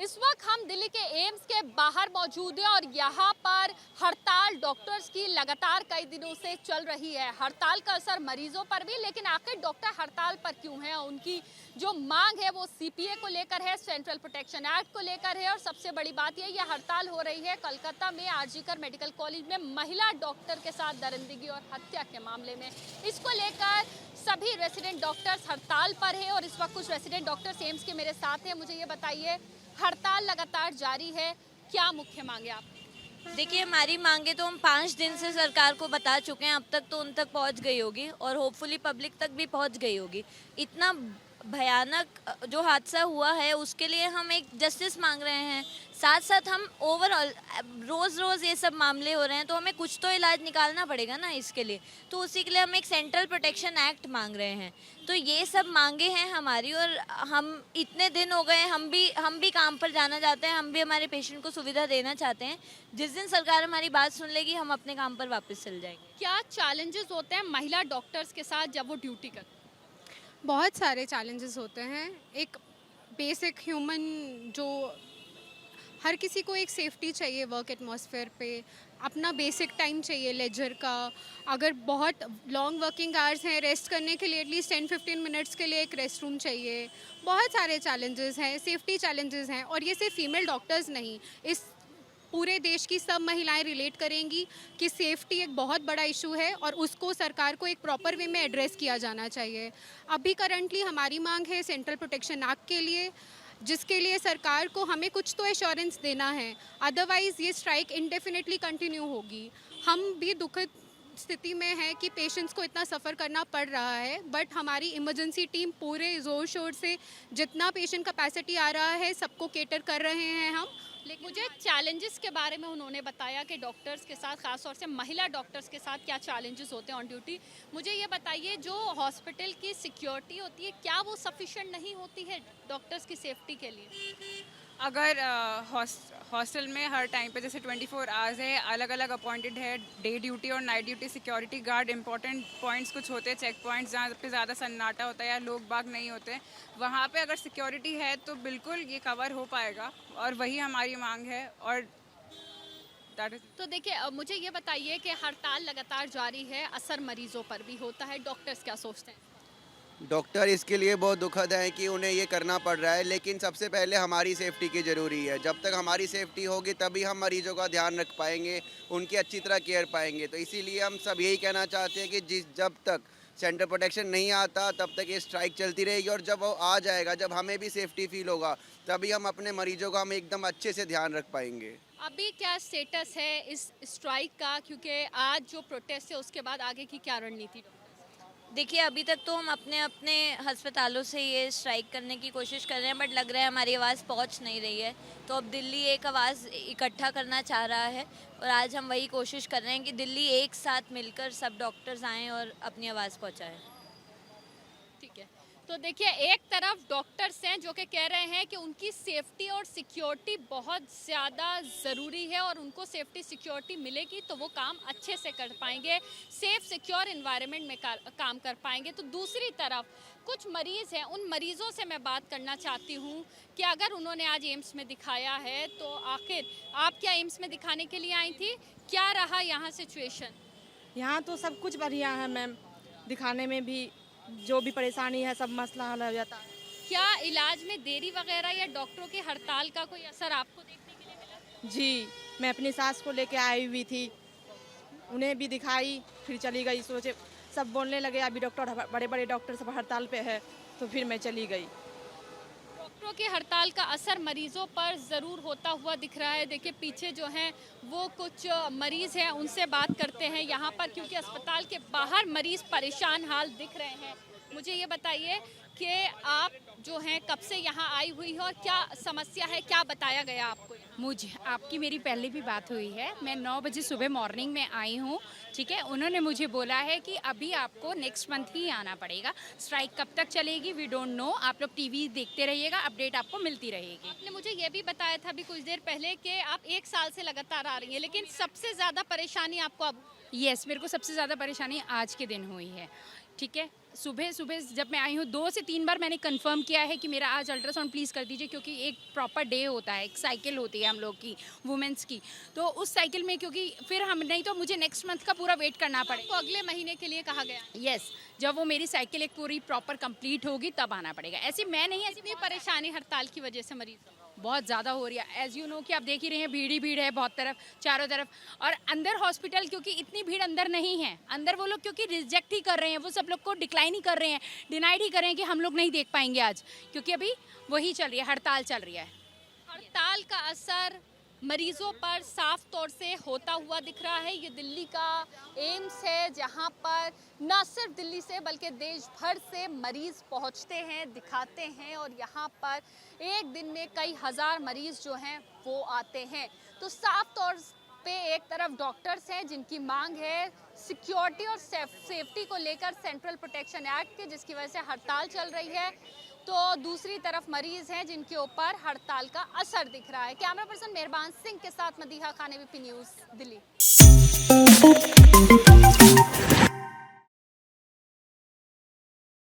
इस वक्त हम दिल्ली के एम्स के बाहर मौजूद हैं और यहाँ पर हड़ताल डॉक्टर्स की लगातार कई दिनों से चल रही है। हड़ताल का असर मरीजों पर भी, लेकिन आखिर डॉक्टर हड़ताल पर क्यों हैं? उनकी जो मांग है वो सीपीए को लेकर है, सेंट्रल प्रोटेक्शन एक्ट को लेकर है और सबसे बड़ी बात यह हड़ताल हो रही है कलकत्ता में आरजीकर मेडिकल कॉलेज में महिला डॉक्टर के साथ दरिंदगी और हत्या के मामले में। इसको लेकर सभी रेसिडेंट डॉक्टर्स हड़ताल पर है और इस वक्त कुछ रेसिडेंट डॉक्टर्स एम्स के मेरे साथ हैं। मुझे ये बताइए, हड़ताल लगातार जारी है, क्या मुख्य मांगे आप? देखिए, हमारी मांगे तो हम 5 दिन से सरकार को बता चुके हैं। अब तक तो उन तक पहुंच गई होगी और होपफुली पब्लिक तक भी पहुंच गई होगी। इतना भयानक जो हादसा हुआ है उसके लिए हम एक जस्टिस मांग रहे हैं। साथ साथ हम ओवरऑल रोज़ ये सब मामले हो रहे हैं तो हमें कुछ तो इलाज निकालना पड़ेगा ना इसके लिए। तो उसी के लिए हम एक सेंट्रल प्रोटेक्शन एक्ट मांग रहे हैं। तो ये सब मांगे हैं हमारी और हम इतने दिन हो गए, हम भी काम पर जाना चाहते हैं, हम भी हमारे पेशेंट को सुविधा देना चाहते हैं। जिस दिन सरकार हमारी बात सुन लेगी हम अपने काम पर वापस चल जाएंगे। क्या चैलेंजेस होते हैं महिला डॉक्टर्स के साथ जब वो ड्यूटी करते हैं? बहुत सारे चैलेंजेस होते हैं। एक बेसिक ह्यूमन जो हर किसी को एक सेफ्टी चाहिए वर्क एटमॉस्फेयर पे, अपना बेसिक टाइम चाहिए लेजर का। अगर बहुत लॉन्ग वर्किंग आवर्स हैं, रेस्ट करने के लिए एटलीस्ट 10-15 मिनट्स के लिए एक रेस्ट रूम चाहिए। बहुत सारे चैलेंजेस हैं, सेफ्टी चैलेंजेस हैं और ये सिर्फ फीमेल डॉक्टर्स नहीं, इस पूरे देश की सब महिलाएं रिलेट करेंगी कि सेफ्टी एक बहुत बड़ा इशू है और उसको सरकार को एक प्रॉपर वे में एड्रेस किया जाना चाहिए। अभी करंटली हमारी मांग है सेंट्रल प्रोटेक्शन एक्ट के लिए, जिसके लिए सरकार को हमें कुछ तो एश्योरेंस देना है, अदरवाइज़ ये स्ट्राइक इंडेफिनेटली कंटिन्यू होगी। हम भी दुखद स्थिति में है कि पेशेंट्स को इतना सफ़र करना पड़ रहा है, बट हमारी इमरजेंसी टीम पूरे ज़ोर शोर से जितना पेशेंट कैपेसिटी आ रहा है सबको केटर कर रहे हैं हम। लेकिन मुझे चैलेंजेस के बारे में उन्होंने बताया कि डॉक्टर्स के साथ, खास तौर से महिला डॉक्टर्स के साथ क्या चैलेंजेस होते हैं ऑन ड्यूटी। मुझे ये बताइए, जो हॉस्पिटल की सिक्योरिटी होती है क्या वो सफिशिएंट नहीं होती है डॉक्टर्स की सेफ्टी के लिए? अगर हॉस्टल में हर टाइम पे जैसे 24 आवर्स है, अलग अलग अपॉइंटेड है, डे ड्यूटी और night duty security guard, important points कुछ होते हैं, चेक पॉइंट्स जहाँ पे ज़्यादा सन्नाटा होता है या लोग बाग नहीं होते, वहाँ पे अगर सिक्योरिटी है तो बिल्कुल ये कवर हो पाएगा और वही हमारी मांग है। और तो देखिए, मुझे ये बताइए कि हड़ताल लगातार जारी है, असर मरीजों पर भी होता है, डॉक्टर्स क्या सोचते हैं? डॉक्टर इसके लिए बहुत दुखद है कि उन्हें ये करना पड़ रहा है, लेकिन सबसे पहले हमारी सेफ्टी की ज़रूरी है। जब तक हमारी सेफ्टी होगी तभी हम मरीजों का ध्यान रख पाएंगे, उनकी अच्छी तरह केयर पाएंगे। तो इसीलिए हम सब यही कहना चाहते हैं कि जब तक सेंट्रल प्रोटेक्शन नहीं आता तब तक ये स्ट्राइक चलती रहेगी और जब वो आ जाएगा, जब हमें भी सेफ्टी फील होगा, तभी हम अपने मरीजों का हम एकदम अच्छे से ध्यान रख पाएंगे। अभी क्या स्टेटस है इस स्ट्राइक का, क्योंकि आज जो प्रोटेस्ट है उसके बाद आगे की क्या रणनीति? देखिए, अभी तक तो हम अपने अपने अस्पतालों से ये स्ट्राइक करने की कोशिश कर रहे हैं, बट लग रहा है हमारी आवाज़ पहुंच नहीं रही है। तो अब दिल्ली एक आवाज़ इकट्ठा करना चाह रहा है और आज हम वही कोशिश कर रहे हैं कि दिल्ली एक साथ मिलकर सब डॉक्टर्स आएँ और अपनी आवाज़ पहुंचाएं। ठीक है, तो देखिए, एक तरफ डॉक्टर्स हैं जो कि कह रहे हैं कि उनकी सेफ्टी और सिक्योरिटी बहुत ज़्यादा ज़रूरी है और उनको सेफ्टी सिक्योरिटी मिलेगी तो वो काम अच्छे से कर पाएंगे, सेफ सिक्योर इन्वायरमेंट में काम कर पाएंगे। तो दूसरी तरफ कुछ मरीज़ हैं, उन मरीज़ों से मैं बात करना चाहती हूँ कि अगर उन्होंने आज एम्स में दिखाया है तो आखिर आप क्या एम्स में दिखाने के लिए आई थी? क्या रहा यहाँ सिचुएशन? यहाँ तो सब कुछ बढ़िया है मैम, दिखाने में भी जो भी परेशानी है सब मसला हल हो जाता है। क्या इलाज में देरी वगैरह या डॉक्टरों की हड़ताल का कोई असर आपको देखने के लिए मिला? जी, मैं अपनी सास को लेके आई हुई थी, उन्हें भी दिखाई, फिर चली गई। सोचे सब बोलने लगे अभी डॉक्टर, बड़े बड़े डॉक्टर सब हड़ताल पे है, तो फिर मैं चली गई। डॉक्टरों की हड़ताल का असर मरीजों पर ज़रूर होता हुआ दिख रहा है। देखिए, पीछे जो हैं वो कुछ मरीज़ हैं, उनसे बात करते हैं यहाँ पर, क्योंकि अस्पताल के बाहर मरीज़ परेशान हाल दिख रहे हैं। मुझे ये बताइए कि आप जो हैं कब से यहाँ आई हुई हो और क्या समस्या है, क्या बताया गया आपको? मुझे आपकी मेरी पहले भी बात हुई है। मैं 9 बजे सुबह मॉर्निंग में आई हूँ, ठीक है। उन्होंने मुझे बोला है कि अभी आपको नेक्स्ट मंथ ही आना पड़ेगा। स्ट्राइक कब तक चलेगी वी डोंट नो, आप लोग टीवी देखते रहिएगा, अपडेट आपको मिलती रहेगी। आपने मुझे ये भी बताया था अभी कुछ देर पहले कि आप 1 साल से लगातार आ रही हैं, लेकिन सबसे ज़्यादा परेशानी आपको अब? यस, मेरे को सबसे ज़्यादा परेशानी आज के दिन हुई है, ठीक है। सुबह सुबह जब मैं आई हूँ 2 से 3 बार मैंने कंफर्म किया है कि मेरा आज अल्ट्रासाउंड प्लीज़ कर दीजिए, क्योंकि एक प्रॉपर डे होता है, एक साइकिल होती है हम लोग की वुमेंस की, तो उस साइकिल में क्योंकि फिर हम नहीं तो मुझे नेक्स्ट मंथ का पूरा वेट करना पड़ेगा। तो अगले महीने के लिए कहा गया। यस, जब वो मेरी साइकिल एक पूरी प्रॉपर कंप्लीट होगी तब आना पड़ेगा। ऐसी मैं नहीं, ऐसी इतनी परेशानी हड़ताल की वजह से मरीज बहुत ज़्यादा हो रही है। एज़ यू नो कि आप देख ही रहे हैं, भीड़ ही भीड़ है बहुत तरफ, चारों तरफ। और अंदर हॉस्पिटल क्योंकि इतनी भीड़ अंदर नहीं है, अंदर वो लोग क्योंकि रिजेक्ट ही कर रहे हैं, वो सब लोग को डिक्लाइन ही कर रहे हैं, डिनाइड ही कर रहे हैं कि हम लोग नहीं देख पाएंगे आज, क्योंकि अभी वही चल रही है, हड़ताल चल रही है। हड़ताल का असर मरीजों पर साफ तौर से होता हुआ दिख रहा है। ये दिल्ली का एम्स है, जहां पर न सिर्फ दिल्ली से बल्कि देश भर से मरीज पहुंचते हैं, दिखाते हैं और यहां पर एक दिन में कई हजार मरीज जो हैं वो आते हैं। तो साफ तौर पे एक तरफ डॉक्टर्स हैं जिनकी मांग है सिक्योरिटी और सेफ्टी को लेकर सेंट्रल प्रोटेक्शन एक्ट के, जिसकी वजह से हड़ताल चल रही है, तो दूसरी तरफ मरीज हैं जिनके ऊपर हड़ताल का असर दिख रहा है। कैमरा पर्सन मेहरबान सिंह के साथ मदीहा खान, एबीपी न्यूज़, दिल्ली।